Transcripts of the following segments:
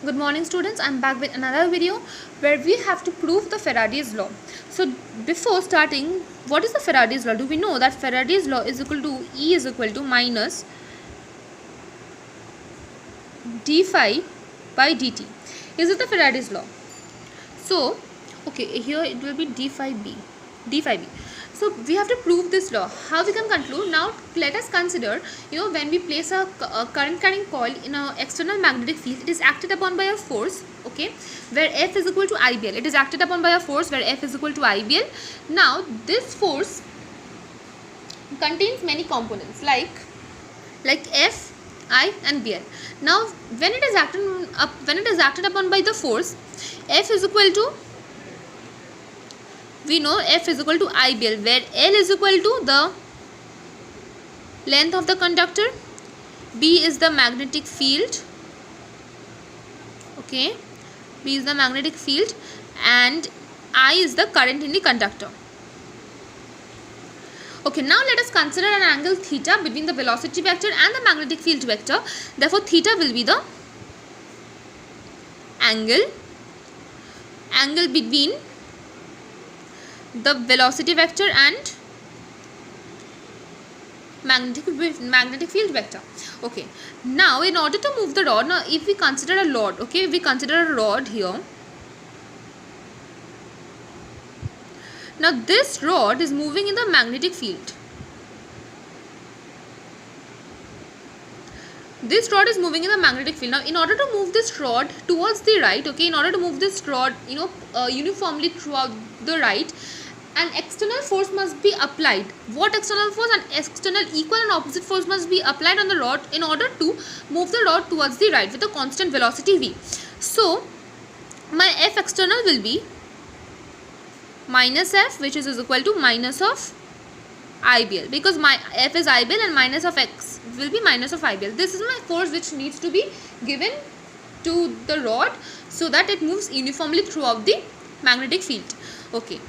Good morning students, I am back with another video where we have to prove the Faraday's law. So before starting, what is the Faraday's law? Do we know that Faraday's law is equal to E is equal to minus d phi by dt? Is it the Faraday's law? So okay, here it will be d phi b. So we have to prove this law. How we can conclude? Now let us consider, when we place a current carrying coil in an external magnetic field, it is acted upon by a force, okay, where F is equal to IBL. It is acted upon by a force where F is equal to IBL. Now this force contains many components like F, I and BL. Now when it is acted upon by the force, F is equal to, we know F is equal to IBL, where L is equal to the length of the conductor, B is the magnetic field, okay, B is the magnetic field, and I is the current in the conductor. Okay, now let us consider an angle theta between the velocity vector and the magnetic field vector. Therefore theta will be the angle between the velocity vector and magnetic field vector. Okay, now in order to move the rod, now if we consider a rod, okay, we consider a rod here. Now this rod is moving in the magnetic field. This rod is moving in the magnetic field. Now in order to move this rod towards the right, okay, in order to move this rod uniformly throughout the right, an external force must be applied. What external force? An external equal and opposite force must be applied on the rod in order to move the rod towards the right with a constant velocity v. So my F external will be minus F, which is equal to minus of IBL, because my F is IBL and minus of X will be minus of IBL. This is my force which needs to be given to the rod so that it moves uniformly throughout the magnetic field. Okay,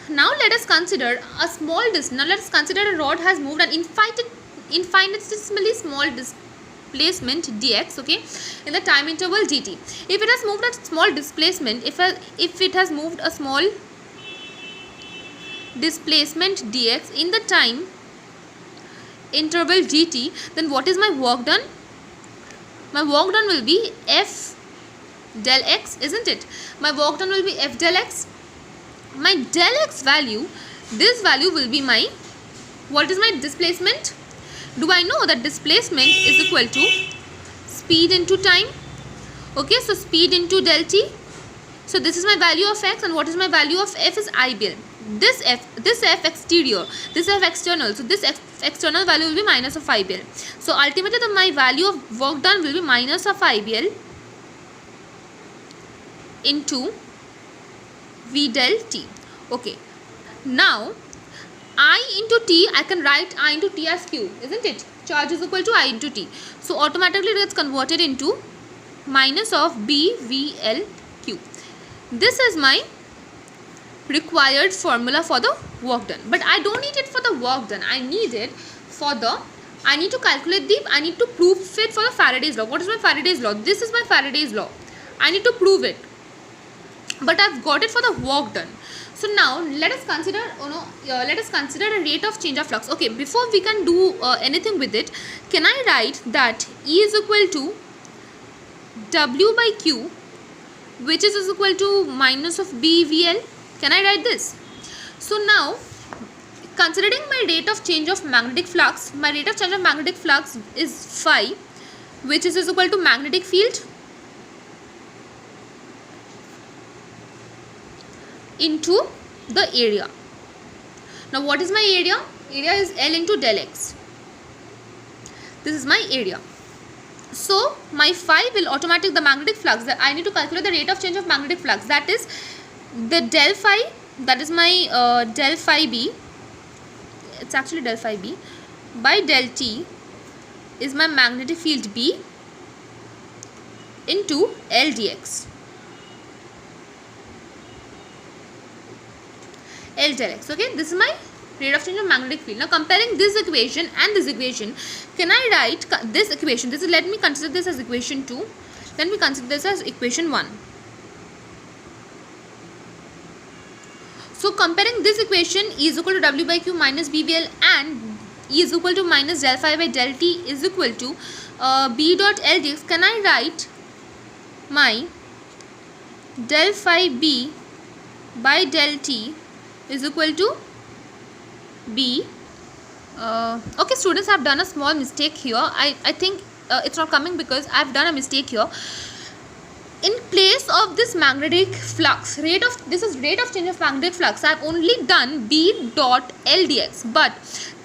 now let us consider a small distance. Now let us consider a rod has moved an infinitesimally small displacement dx, okay, in the time interval dt. If it has moved a small displacement, if it has moved a small displacement dx in the time interval dt, then what is my work done? My work done will be F del x, isn't it? My work done will be F del x. My del x value, this value will be my, what is my displacement? Do I know that displacement is equal to speed into time? Okay, so speed into del t. So this is my value of x, and what is my value of F is IBL. This F exterior, this F external, so this external value will be minus of IBL. So ultimately my value of work done will be minus of IBL into V del t. Okay, now I into t, I can write I into t as q, isn't it? Charge is equal to I into t. So automatically it gets converted into minus of B V L q. This is my required formula for the work done, but I don't need it for the work done. I need it for the, I need to prove it for the Faraday's law. What is my Faraday's law? This is my Faraday's law. I need to prove it, but I've got it for the work done. So now let us consider, a rate of change of flux. Okay, before we can do anything with it, can I write that E is equal to W by Q, which is equal to minus of BVL? Can I write this? So now, considering my rate of change of magnetic flux, my rate of change of magnetic flux is phi, which is equal to magnetic field into the area. Now what is my area? Area is L into del x. This is my area. So my phi will automatic the magnetic flux. I need to calculate the rate of change of magnetic flux. That is the del phi. That is my del phi b. It's actually del phi b by del t is my magnetic field B into L dx. L del x. Okay, this is my rate of change of magnetic field. Now comparing this equation and this equation, can I write this equation? Let me consider this as equation 2. Then we consider this as equation 1. So comparing this equation, E is equal to W by Q minus BVL and E is equal to minus del phi by del T is equal to B dot L dx, can I write my del phi B by del T is equal to B? Okay students, I have done a small mistake here. I think it's not coming because I have done a mistake here. In place of this magnetic flux, this is rate of change of magnetic flux, I have only done B dot L dx, but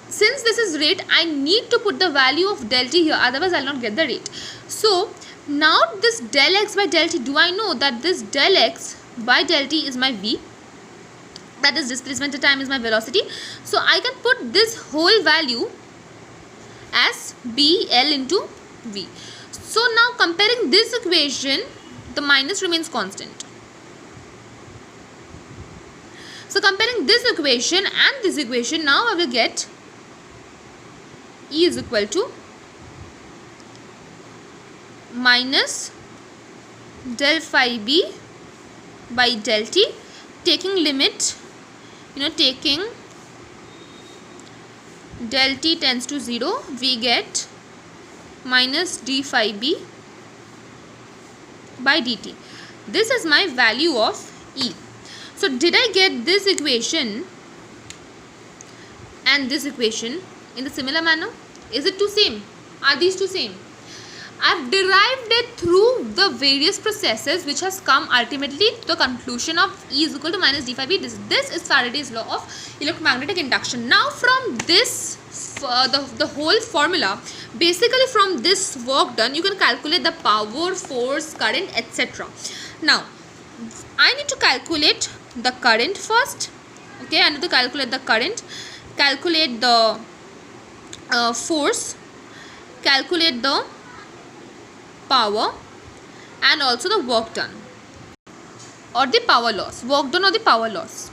since this is rate, I need to put the value of del T here, otherwise I will not get the rate. So now this del x by del T, do I know that this del x by del T is my V, that is displacement at time is my velocity. So I can put this whole value as BL into V. So now comparing this equation, the minus remains constant. So comparing this equation and this equation, now I will get E is equal to minus del phi B by del T, taking limit, taking del T tends to 0, we get minus d phi B by dt. This is my value of E. So did I get this equation and this equation in the similar manner? Is it two same? Are these two same? I have derived it through the various processes which has come ultimately to the conclusion of E is equal to minus d phi B. This is Faraday's law of electromagnetic induction. Now from this, the whole formula, basically from this work done, you can calculate the power, force, current, etc. Now I need to calculate the current first. Okay, I need to calculate the current, calculate the force, calculate the power, and also the work done or the power loss, work done or the power loss.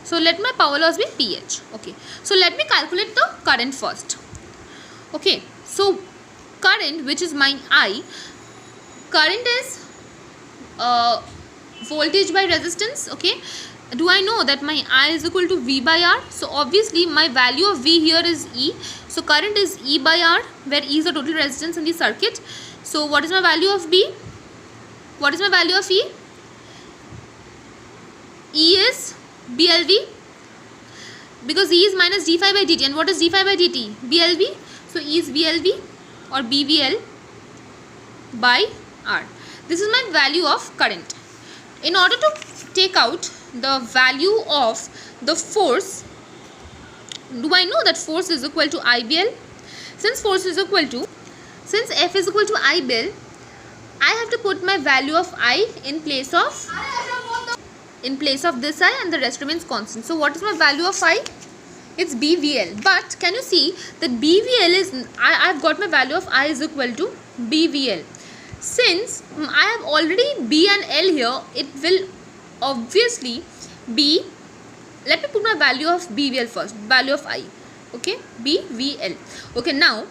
So let my power loss be pH. Okay, so let me calculate the current first. Okay, so current, which is my I, current is voltage by resistance. Okay, do I know that my I is equal to V by R? So obviously my value of V here is E. So current is E by R, where E is the total resistance in the circuit. So what is my value of B? What is my value of E? E is BLV, because E is minus d phi by dt. And what is d phi by dt? BLV. So E is BLV or BVL by R. This is my value of current. In order to take out the value of the force, do I know that force is equal to IBL? Since force is equal to, since F is equal to IBL, I have to put my value of I in place of this I, and the rest remains constant. So what is my value of I? It's BVL. But can you see that BVL is, I've got my value of I is equal to BVL. Since I have already B and L here, it will obviously be, let me put my value of BVL first, value of I. Okay, BVL. Okay, now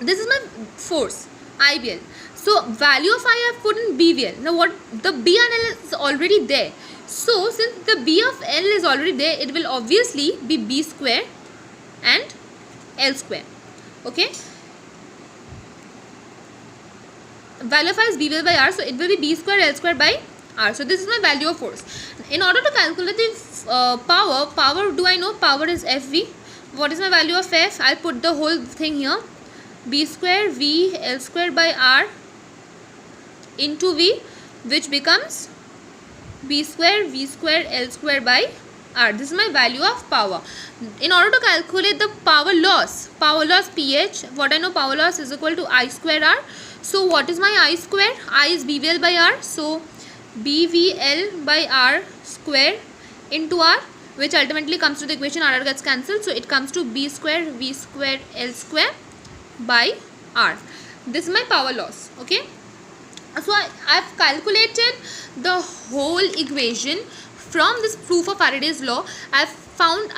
this is my force, IBL. So value of I I have put in BVL. Now what, the B and L is already there. So since the B of L is already there, it will obviously be B square and L square. Okay. Value of I is BVL by R, so it will be B square L square by R. So this is my value of force. In order to calculate the power, do I know power is FV? What is my value of F? I'll put the whole thing here. B square V L square by R into V, which becomes B square V square L square by R. This is my value of power. In order to calculate the power loss pH, what I know, power loss is equal to I square R. So what is my I square? I is BVL by R. So BVL by R square into R, which ultimately comes to the equation, R gets cancelled. So it comes to B square V square L square by R. This is my power loss. Okay. So I've calculated the whole equation from this proof of Faraday's law. I've found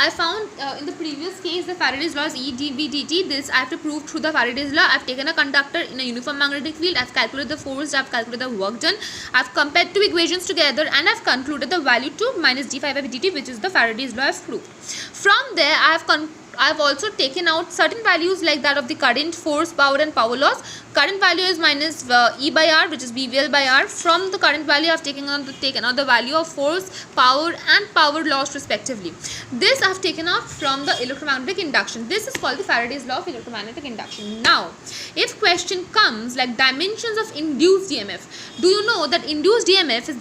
in the previous case the Faraday's law is E dV dt. This I have to prove through the Faraday's law. I have taken a conductor in a uniform magnetic field. I have calculated the force. I have calculated the work done. I have compared two equations together, and I have concluded the value to minus d phi by dt, which is the Faraday's law I have proved. From there, I have also taken out certain values like that of the current, force, power and power loss. Current value is minus E by R, which is BVL by R. From the current value, I have taken out the value of force, power and power loss respectively. This I have taken out from the electromagnetic induction. This is called the Faraday's law of electromagnetic induction. Now, if question comes like dimensions of induced EMF, do you know that induced EMF is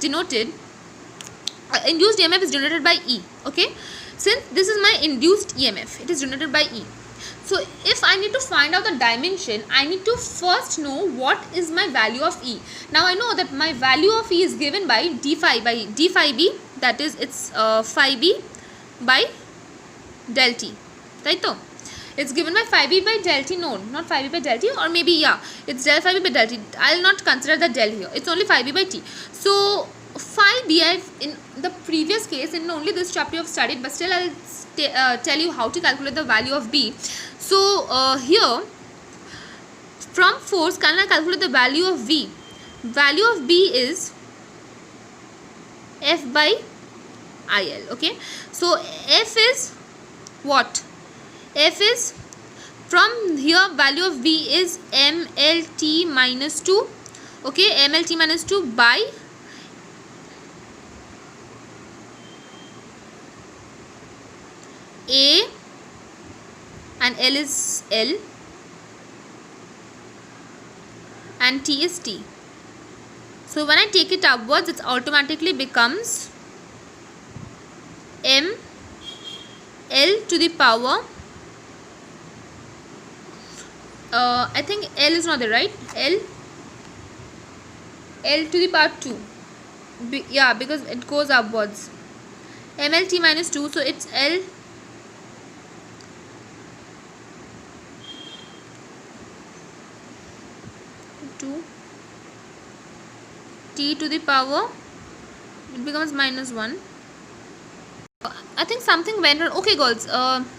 denoted by E, okay? Since this is my induced EMF, it is denoted by E. So if I need to find out the dimension, I need to first know what is my value of E. Now I know that my value of E is given by d phi b, that is it's phi b by del t, right? So it's given by phi b by del t. No, not phi b by del t, or maybe yeah, it's del phi b by del t. I'll not consider the del here. It's only phi b by t. So phi b, in the previous case in only this chapter you have studied, but still I'll tell you how to calculate the value of B. So here from force, can I calculate the value of V? Value of B is F by IL, okay? So F is what? F is, from here value of V is MLT minus 2, okay? MLT minus 2 by A, and L is L and T is T. So when I take it upwards, it automatically becomes M L to the power, I think L is not there, right? L to the power 2. Yeah, because it goes upwards. MLT minus 2, so it's L to T to the power, it becomes minus 1. I think something went wrong. Okay girls,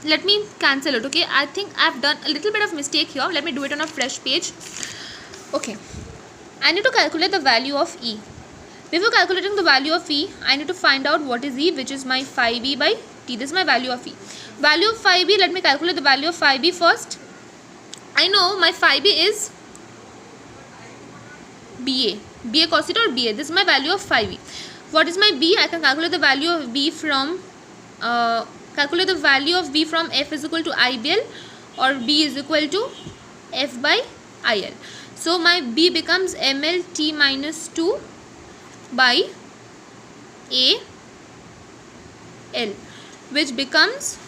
let me cancel it, okay? I think I've done a little bit of mistake here. Let me do it on a fresh page. Okay, I need to calculate the value of E. Before calculating the value of E, I need to find out what is E, which is my phi b by T. This is my value of E. Value of phi b, let me calculate the value of phi b first. I know my phi b is BA cos theta or BA. This is my value of phi b. What is my B? I can calculate the value of B from F is equal to IBL, or B is equal to F by IL. So my B becomes MLT minus 2 by AL, which becomes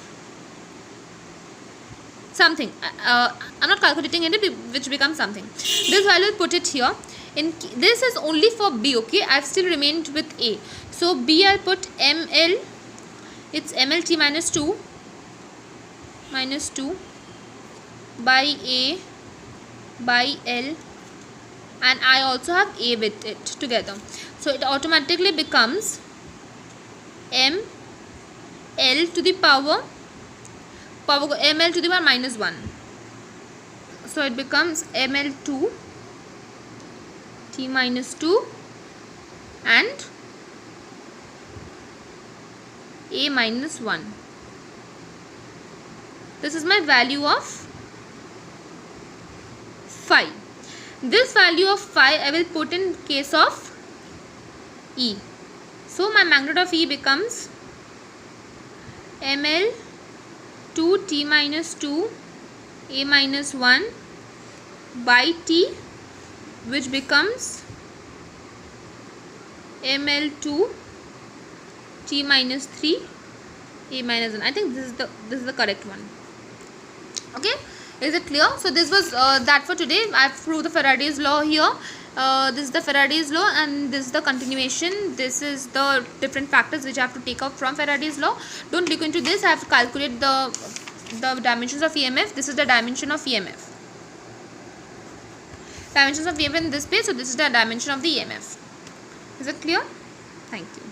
something. I'm not calculating it, which becomes something. This value, put it here. This is only for B, okay? I've still remained with A. So B, I'll put ML, it's MLT minus 2 by A by L, and I also have A with it together. So it automatically becomes ML to the power ML to the power minus 1. So it becomes ML2 T minus 2 and A minus 1. This is my value of phi. This value of phi I will put in case of E. So my magnitude of E becomes ML 2 T minus 2 A minus 1 by T, which becomes ML2 T minus 3 A minus 1. I think this is the correct one. Okay, is it clear? So this was that for today. I've proved the Faraday's law here. This is the Faraday's law, and this is the continuation. This is the different factors which I have to take out from Faraday's law. Don't look into this. I have to calculate the dimensions of EMF. This is the dimension of EMF. Dimensions of EMF in this page. So this is the dimension of the EMF. Is it clear? Thank you.